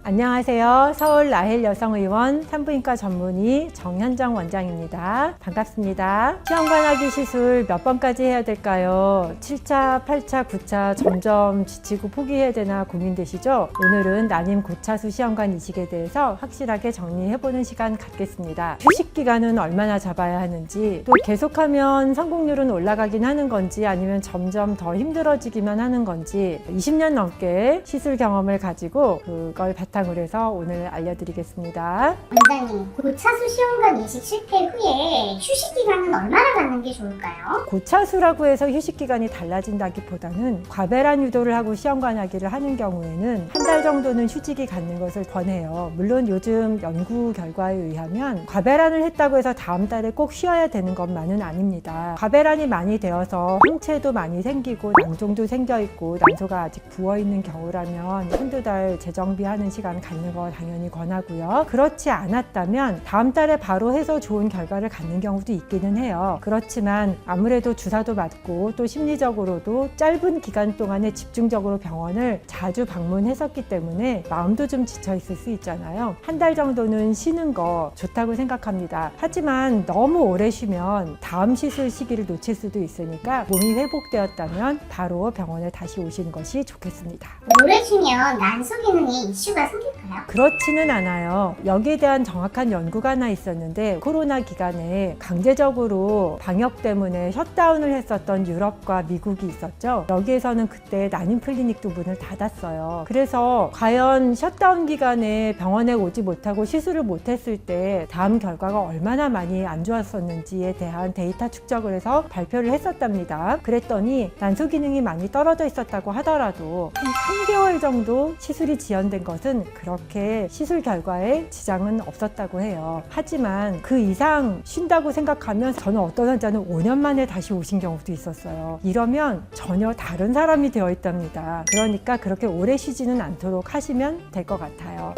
안녕하세요. 서울 라헬 여성의원 산부인과 전문의 정현정 원장입니다. 반갑습니다. 시험관하기 시술 몇 번까지 해야 될까요? 7차, 8차, 9차 점점 지치고 포기해야 되나 고민되시죠? 오늘은 난임 고차수 시험관 이식에 대해서 확실하게 정리해보는 시간 갖겠습니다. 휴식 기간은 얼마나 잡아야 하는지, 또 계속하면 성공률은 올라가긴 하는 건지 아니면 점점 더 힘들어지기만 하는 건지 20년 넘게 시술 경험을 가지고 그걸 바탕으로 해서 오늘 알려드리겠습니다. 원장님, 고차수 시험관 이식 실패 후에 휴식 기간은 얼마나 갖는 게 좋을까요? 고차수라고 해서 휴식 기간이 달라진다기보다는 과배란 유도를 하고 시험관하기를 하는 경우에는 한 달 정도는 휴직이 갖는 것을 권해요. 물론 요즘 연구 결과에 의하면 과배란을 했다고 해서 다음 달에 꼭 쉬어야 되는 것만은 아닙니다. 과배란이 많이 되어서 항체도 많이 생기고 낭종도 생겨 있고 난소가 아직 부어 있는 경우라면 한두 달 재정비하는 시간 갖는 거 당연히 권하고요. 그렇지 않았다면 다음 달에 바로 해서 좋은 결과를 갖는 경우도 있기는 해요. 그렇지만 아무래도 주사도 맞고 또 심리적으로도 짧은 기간 동안에 집중적으로 병원을 자주 방문했었기 때문에 마음도 좀 지쳐 있을 수 있잖아요. 한 달 정도는 쉬는 거 좋다고 생각합니다. 하지만 너무 오래 쉬면 다음 시술 시기를 놓칠 수도 있으니까 몸이 회복되었다면 바로 병원에 다시 오시는 것이 좋겠습니다. 오래 쉬면 난소 기능에 이슈가 생길까요? 그렇지는 않아요. 여기에 대한 정확한 연구가 하나 있었는데, 코로나 기간에 강제적으로 방역 때문에 셧다운을 했었던 유럽과 미국이 있었죠. 여기에서는 그때 난임 클리닉도 문을 닫았어요. 그래서 과연 셧다운 기간에 병원에 오지 못하고 시술을 못했을 때 다음 결과가 얼마나 많이 안 좋았었는지에 대한 데이터 축적을 해서 발표를 했었답니다. 그랬더니 난소 기능이 많이 떨어져 있었다고 하더라도 한 3개월 정도 시술이 지연된 것은 그렇게 시술 결과에 지장은 없었다고 해요. 하지만 그 이상 쉰다고 생각하면 저는 어떤 환자는 5년 만에 다시 오신 경우도 있었어요. 이러면 전혀 다른 사람이 되어 있답니다. 그러니까 그렇게 오래 쉬지는 않도록 하시면 될 것 같아요.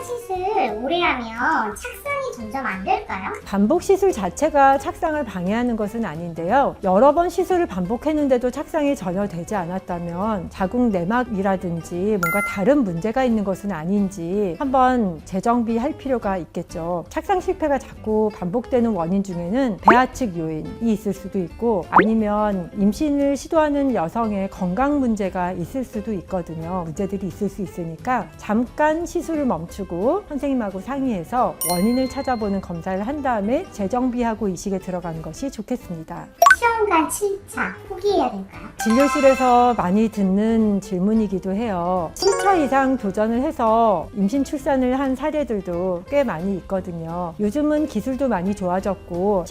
시술 오래 하면 착상이 점점 안 될까요? 반복 시술 자체가 착상을 방해하는 것은 아닌데요. 여러 번 시술을 반복했는데도 착상이 전혀 되지 않았다면 자궁 내막이라든지 뭔가 다른 문제가 있는 것은 아닌지 한번 재정비할 필요가 있겠죠. 착상 실패가 자꾸 반복되는 원인 중에는 배아측 요인이 있을 수도 있고, 아니면 임신을 시도하는 여성의 건강 문제가 있을 수도 있거든요. 문제들이 있을 수 있으니까 잠깐 시술을 멈추고 선생님하고 상의해서 원인을 찾아보는 검사를 한 다음에 재정비하고 이식에 들어가는 것이 좋겠습니다. 시험관 7차 포기해야 될까요? 진료실에서 많이 듣는 질문이기도 해요. 7차 이상 도전을 해서 임신 출산을 한 사례들도 꽤 많이 있거든요. 요즘은 기술도 많이 좋아졌고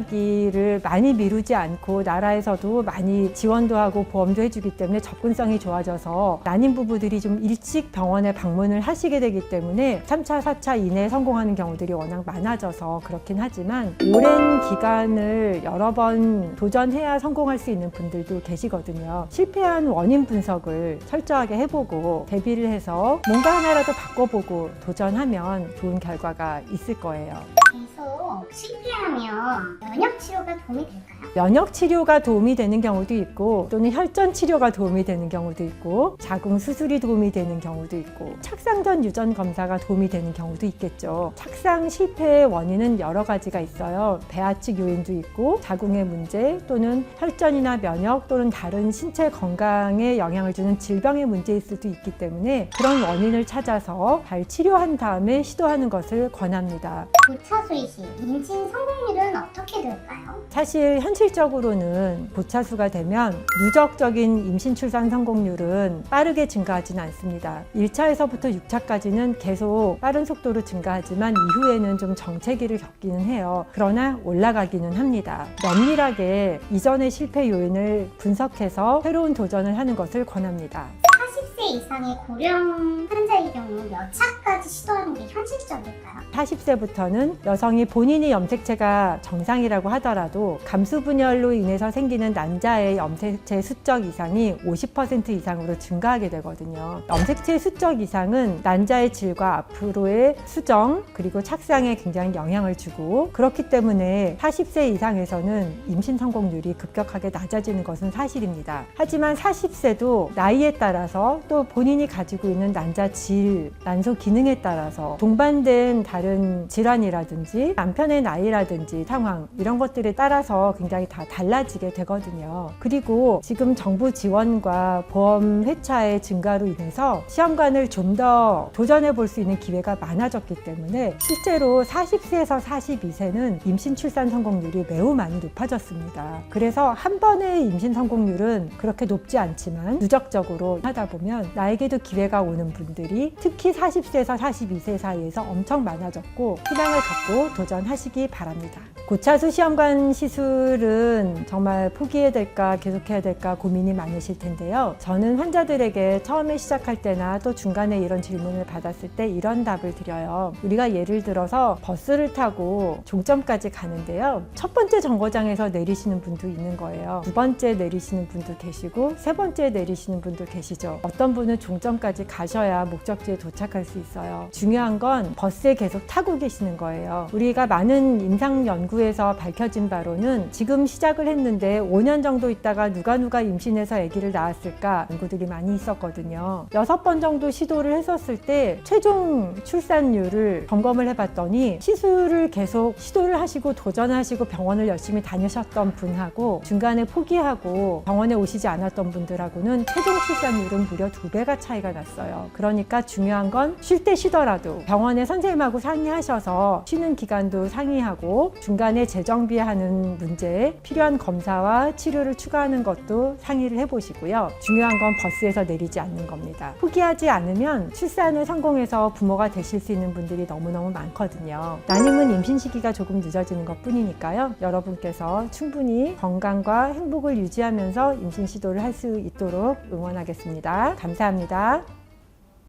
시험관하기를 많이 미루지 않고 나라에서도 많이 지원도 하고 보험도 해주기 때문에 접근성이 좋아져서 난임 부부들이 좀 일찍 병원에 방문을 하시게 되기 때문에 3차, 4차 이내에 성공하는 경우들이 워낙 많아져서 그렇긴 하지만 오랜 기간을 여러 번 도전해야 성공할 수 있는 분들도 계시거든요. 실패한 원인 분석을 철저하게 해보고 대비를 해서 뭔가 하나라도 바꿔보고 도전하면 좋은 결과가 있을 거예요. 계속 실패하면 면역 치료가 도움이 될까요? 면역 치료가 도움이 되는 경우도 있고, 또는 혈전 치료가 도움이 되는 경우도 있고, 자궁 수술이 도움이 되는 경우도 있고, 착상 전 유전 검사가 도움이 되는 경우도 있겠죠. 착상 실패의 원인은 여러 가지가 있어요. 배아측 요인도 있고, 자궁의 문제 또는 혈전이나 면역 또는 다른 신체 건강에 영향을 주는 질병의 문제일 수도 있기 때문에 그런 원인을 찾아서 잘 치료한 다음에 시도하는 것을 권합니다. 고차수 이식, 임신 성공률은 어떻게 될까요? 사실 현실적으로는 고차수가 되면 누적적인 임신 출산 성공률은 빠르게 증가하지는 않습니다. 1차에서부터 6차까지는 계속 빠른 속도로 증가하지만 이후에는 좀 정체기를 겪기는 해요. 그러나 올라가기는 합니다. 면밀하게 이전의 실패 요인을 분석해서 새로운 도전을 하는 것을 권합니다. 40세 이상의 고령 환자의 경우 몇 차까지 시도하는 게 현실적일까요? 40세부터는 여성이 본인이 염색체가 정상이라고 하더라도 감수분열로 인해서 생기는 난자의 염색체 수적 이상이 50% 이상으로 증가하게 되거든요. 염색체 수적 이상은 난자의 질과 앞으로의 수정 그리고 착상에 굉장히 영향을 주고, 그렇기 때문에 40세 이상에서는 임신 성공률이 급격하게 낮아지는 것은 사실입니다. 하지만 40세도 나이에 따라서 따라서 또 본인이 가지고 있는 난자 질, 난소 기능에 따라서 동반된 다른 질환이라든지 남편의 나이라든지 상황 이런 것들에 따라서 굉장히 다 달라지게 되거든요. 그리고 지금 정부 지원과 보험 회차의 증가로 인해서 시험관을 좀 더 도전해 볼 수 있는 기회가 많아졌기 때문에 실제로 40세에서 42세는 임신 출산 성공률이 매우 많이 높아졌습니다. 그래서 한 번의 임신 성공률은 그렇게 높지 않지만 누적적으로 하다 보면 나에게도 기회가 오는 분들이 특히 40세에서 42세 사이에서 엄청 많아졌고 희망을 갖고 도전하시기 바랍니다. 고차수 시험관 시술은 정말 포기해야 될까 계속해야 될까 고민이 많으실 텐데요. 저는 환자들에게 처음에 시작할 때나 또 중간에 이런 질문을 받았을 때 이런 답을 드려요. 우리가 예를 들어서 버스를 타고 종점까지 가는데요. 첫 번째 정거장에서 내리시는 분도 있는 거예요. 두 번째 내리시는 분도 계시고 세 번째 내리시는 분도 계시죠. 어떤 분은 종점까지 가셔야 목적지에 도착할 수 있어요. 중요한 건 버스에 계속 타고 계시는 거예요. 우리가 많은 임상 연구에서 밝혀진 바로는 지금 시작을 했는데 5년 정도 있다가 누가 임신해서 아기를 낳았을까 연구들이 많이 있었거든요. 6번 정도 시도를 했었을 때 최종 출산율을 점검을 해봤더니 시술을 계속 시도를 하시고 도전하시고 병원을 열심히 다니셨던 분하고 중간에 포기하고 병원에 오시지 않았던 분들하고는 최종 출산율은 무려 2배가 차이가 났어요. 그러니까 중요한 건 쉴 때 쉬더라도 병원에 선생님하고 상의하셔서 쉬는 기간도 상의하고 중간에 재정비하는 문제에 필요한 검사와 치료를 추가하는 것도 상의를 해보시고요. 중요한 건 버스에서 내리지 않는 겁니다. 포기하지 않으면 출산을 성공해서 부모가 되실 수 있는 분들이 너무너무 많거든요. 난임은 임신 시기가 조금 늦어지는 것 뿐이니까요. 여러분께서 충분히 건강과 행복을 유지하면서 임신 시도를 할 수 있도록 응원하겠습니다. 감사합니다.